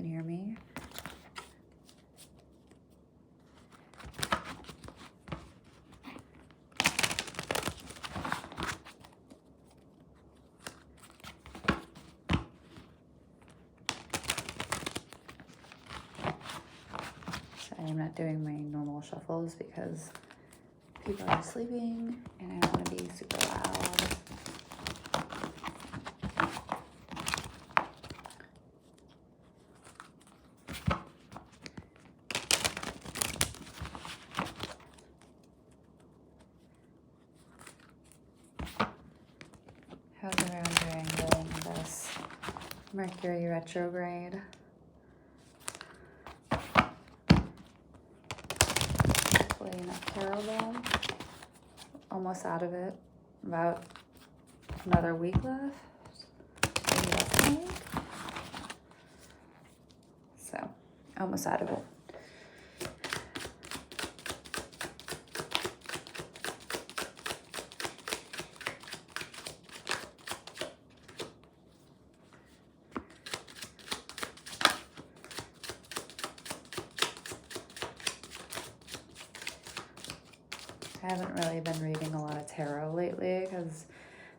can hear me. I'm not doing my normal shuffles because people are sleeping and I don't want to be super loud. How's everyone doing during this Mercury retrograde? Hopefully not terrible. Almost out of it. About another week left. Maybe less than a week. So, almost out of it. I haven't really been reading a lot of tarot lately because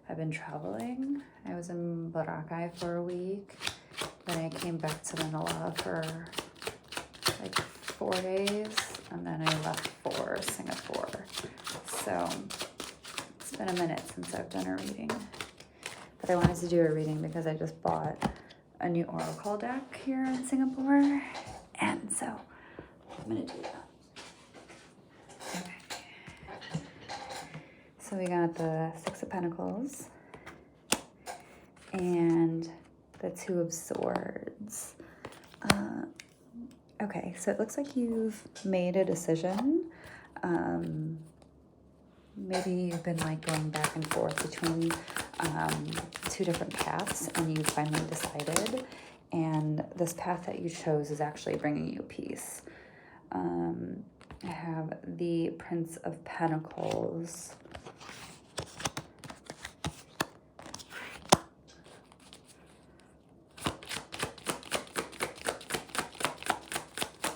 I've been traveling. I was in Boracay for a week. Then I came back to Manila for like 4 days. And then I left for Singapore. So it's been a minute since I've done a reading. But I wanted to do a reading because I just bought a new oracle deck here in Singapore. And so I'm going to do that. So we got the Six of Pentacles and the Two of Swords. Okay, so it looks like you've made a decision. Maybe you've been like going back and forth between two different paths and you finally decided. And this path that you chose is actually bringing you peace. I have the Prince of Pentacles.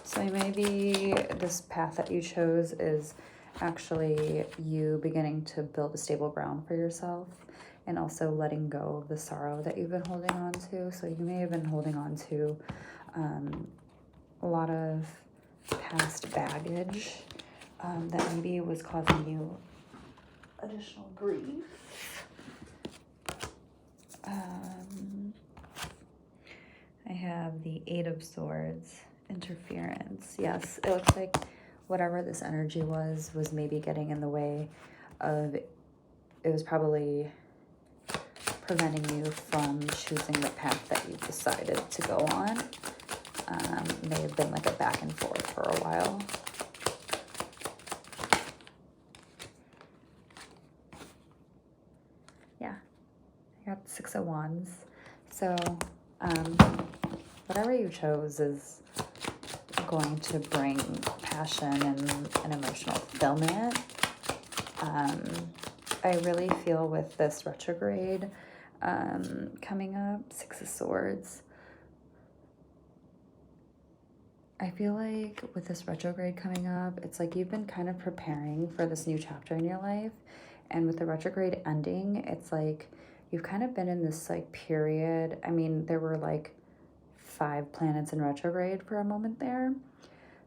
So maybe this path that you chose is actually you beginning to build a stable ground for yourself and also letting go of the sorrow that you've been holding on to. So you may have been holding on to a lot of past baggage that maybe was causing you additional grief. I have the Eight of Swords. Interference. Yes, it looks like whatever this energy was maybe getting in the way of, it was probably preventing you from choosing the path that you decided to go on. May have been like a back and forth for a while. Yeah, I got 6 of Wands. So whatever you chose is going to bring passion and emotional fulfillment. I really feel with this retrograde coming up, 6 of Swords, I feel like with this retrograde coming up, it's like you've been kind of preparing for this new chapter in your life. And with the retrograde ending, it's like you've kind of been in this like period. I mean, there were like 5 planets in retrograde for a moment there.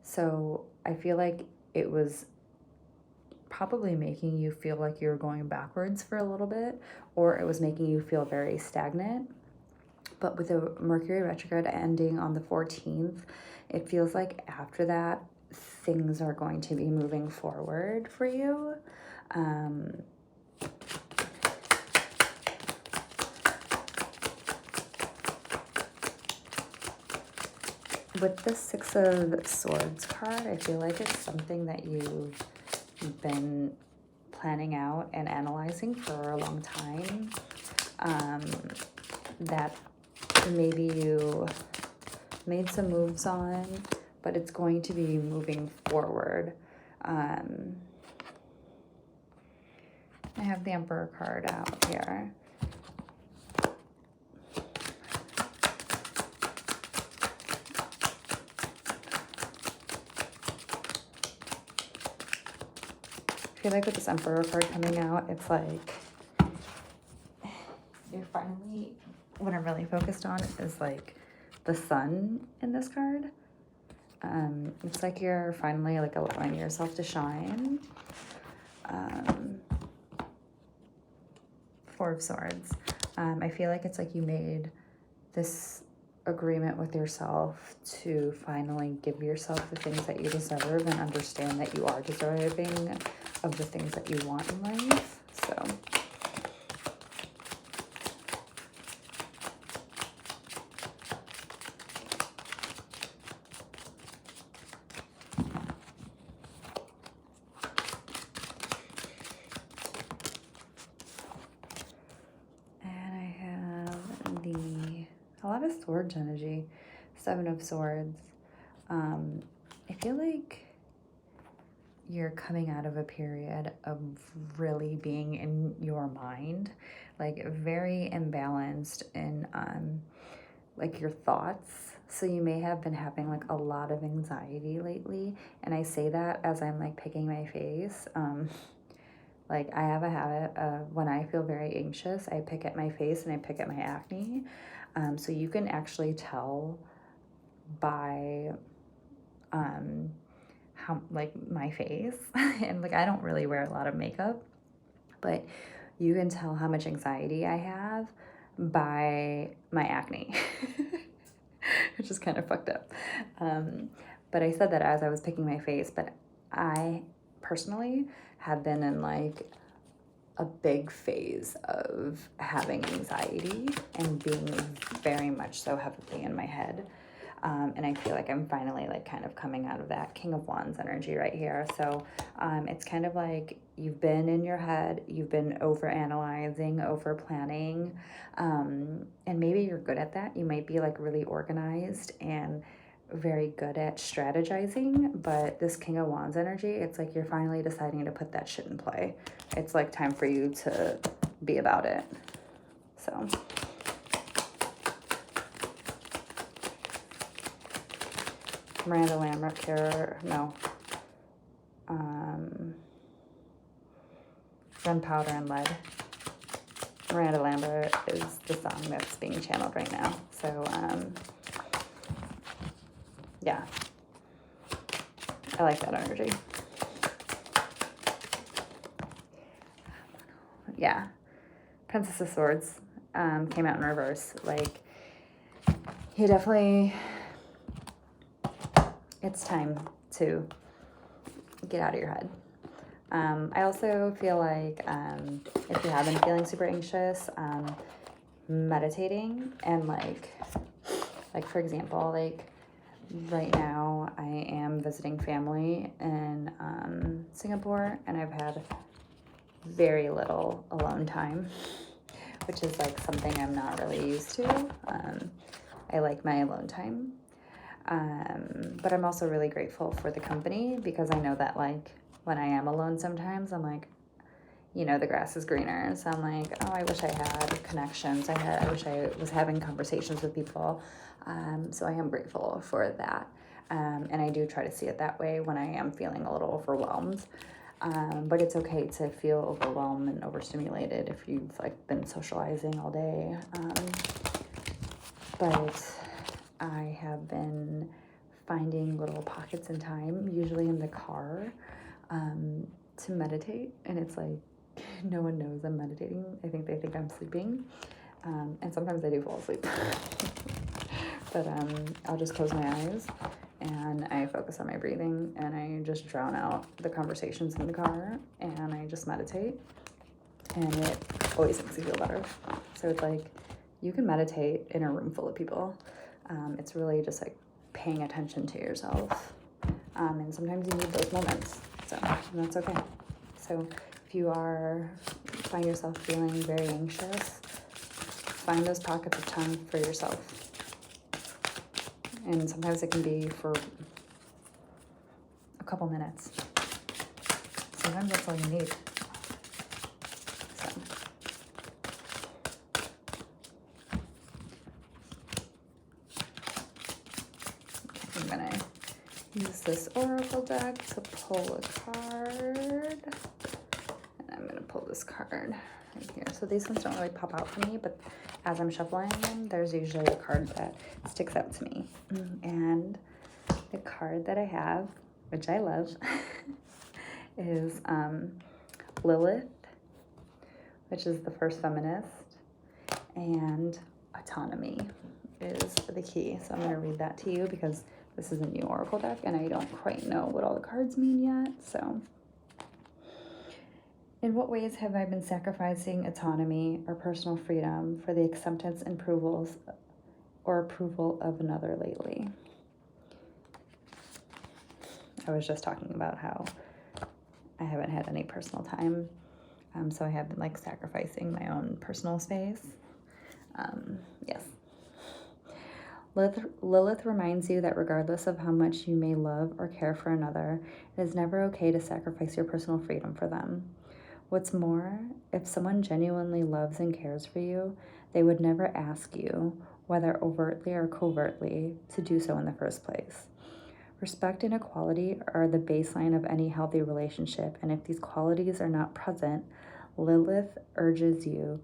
So I feel like it was probably making you feel like you were going backwards for a little bit, or it was making you feel very stagnant. But with the Mercury retrograde ending on the 14th, it feels like after that, things are going to be moving forward for you. With the 6 of Swords card, I feel like it's something that you've been planning out and analyzing for a long time. That maybe you made some moves on, but it's going to be moving forward. I have the Emperor card out here. I feel like with this Emperor card coming out, it's like you're finally, what I'm really focused on is like the sun in this card. It's like you're finally like allowing yourself to shine. Four of Swords. I feel like it's like you made this agreement with yourself to finally give yourself the things that you deserve and understand that you are deserving of the things that you want in life. So a lot of Swords energy. Seven of Swords. I feel like you're coming out of a period of really being in your mind, like very imbalanced in like your thoughts. So you may have been having like a lot of anxiety lately, and I say that as I'm like picking my face. Like I have a habit of when I feel very anxious, I pick at my face and I pick at my acne. So you can actually tell by how like my face and like I don't really wear a lot of makeup, but you can tell how much anxiety I have by my acne, which is kind of fucked up. But I said that as I was picking my face, but I personally have been in like a big phase of having anxiety and being very much so heavily in my head. And I feel like I'm finally like kind of coming out of that King of Wands energy right here. So it's kind of like you've been in your head, you've been over analyzing, over planning, and maybe you're good at that. You might be like really organized and very good at strategizing, but this King of Wands energy, it's like you're finally deciding to put that shit in play. It's like time for you to be about it. So Miranda Lambert here, no. Gunpowder and Lead. Miranda Lambert is the song that's being channeled right now. So, yeah. I like that energy. Yeah. Princess of Swords came out in reverse. Like, you definitely... It's time to get out of your head. I also feel like if you have been feeling super anxious, meditating and like for example, like right now I am visiting family in Singapore, and I've had very little alone time, which is like something I'm not really used to. I like my alone time. But I'm also really grateful for the company, because I know that like when I am alone sometimes I'm like, you know, the grass is greener. So I'm like, oh, I wish I had connections. I wish I was having conversations with people. So I am grateful for that. And I do try to see it that way when I am feeling a little overwhelmed. But it's okay to feel overwhelmed and overstimulated if you've like been socializing all day. But I have been finding little pockets in time, usually in the car, to meditate. And it's like, no one knows I'm meditating. I think they think I'm sleeping. And sometimes I do fall asleep. But I'll just close my eyes and I focus on my breathing, and I just drown out the conversations in the car, and I just meditate. And it always makes you feel better. So it's like, you can meditate in a room full of people. It's really just like paying attention to yourself. And sometimes you need those moments. So that's okay. So if you find yourself feeling very anxious, find those pockets of time for yourself. And sometimes it can be for a couple minutes. Sometimes that's all you need. So. I'm gonna use this oracle deck to pull a card. pull this card right here. So these ones don't really pop out for me, but as I'm shuffling them, there's usually a card that sticks out to me. And the card that I have, which I love, is Lilith, which is the first feminist, and autonomy is the key. So I'm going to read that to you because this is a new oracle deck and I don't quite know what all the cards mean yet. So, in what ways have I been sacrificing autonomy or personal freedom for the acceptance and approval of another lately? I was just talking about how I haven't had any personal time. So I have been like sacrificing my own personal space. Yes. Lilith reminds you that regardless of how much you may love or care for another, it is never okay to sacrifice your personal freedom for them. What's more, if someone genuinely loves and cares for you, they would never ask you, whether overtly or covertly, to do so in the first place. Respect and equality are the baseline of any healthy relationship, and if these qualities are not present, Lilith urges you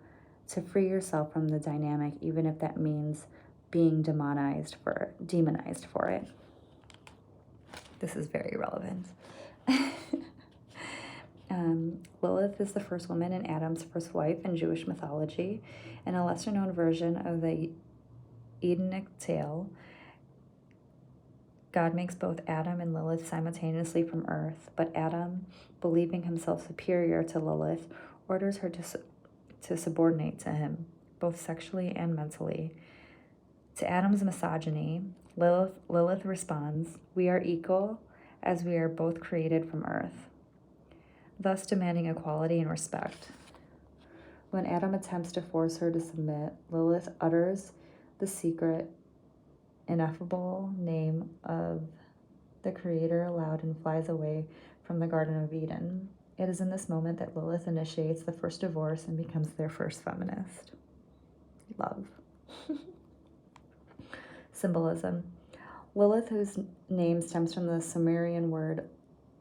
to free yourself from the dynamic, even if that means being demonized for it. This is very relevant. Lilith is the first woman and Adam's first wife in Jewish mythology, and a lesser-known version of the Edenic tale. God makes both Adam and Lilith simultaneously from earth, but Adam, believing himself superior to Lilith, orders her to subordinate to him, both sexually and mentally. To Adam's misogyny, Lilith responds, "We are equal, as we are both created from earth," thus demanding equality and respect. When Adam attempts to force her to submit, Lilith utters the secret, ineffable name of the Creator aloud and flies away from the Garden of Eden. It is in this moment that Lilith initiates the first divorce and becomes their first feminist. Love. Symbolism. Lilith, whose name stems from the Sumerian word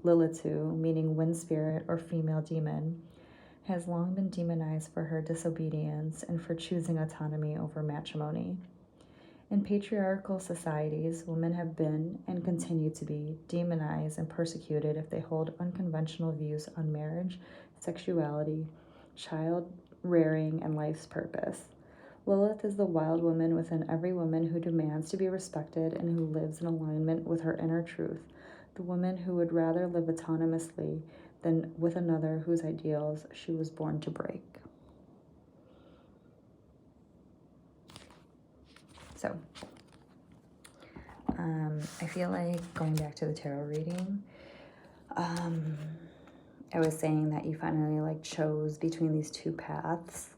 Lilitu, meaning wind spirit or female demon, has long been demonized for her disobedience and for choosing autonomy over matrimony. In patriarchal societies, women have been, and continue to be, demonized and persecuted if they hold unconventional views on marriage, sexuality, child rearing, and life's purpose. Lilith is the wild woman within every woman who demands to be respected and who lives in alignment with her inner truth, the woman who would rather live autonomously than with another whose ideals she was born to break. So, I feel like going back to the tarot reading, I was saying that you finally like chose between these two paths.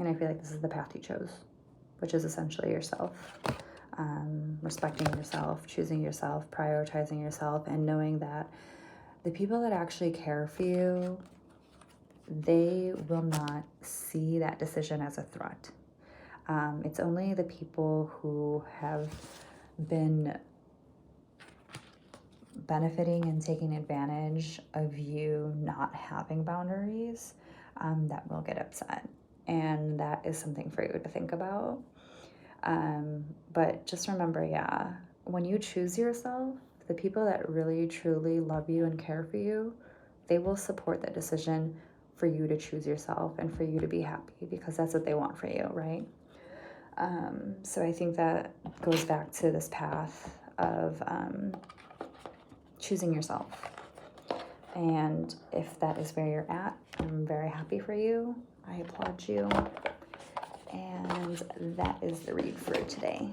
And I feel like this is the path you chose, which is essentially yourself. Respecting yourself, choosing yourself, prioritizing yourself, and knowing that the people that actually care for you, they will not see that decision as a threat. It's only the people who have been benefiting and taking advantage of you not having boundaries that will get upset. And that is something for you to think about. But just remember, when you choose yourself, the people that really, truly love you and care for you, they will support that decision for you to choose yourself and for you to be happy, because that's what they want for you, right? So I think that goes back to this path of choosing yourself. And if that is where you're at, I'm very happy for you. I applaud you. And that is the read for today.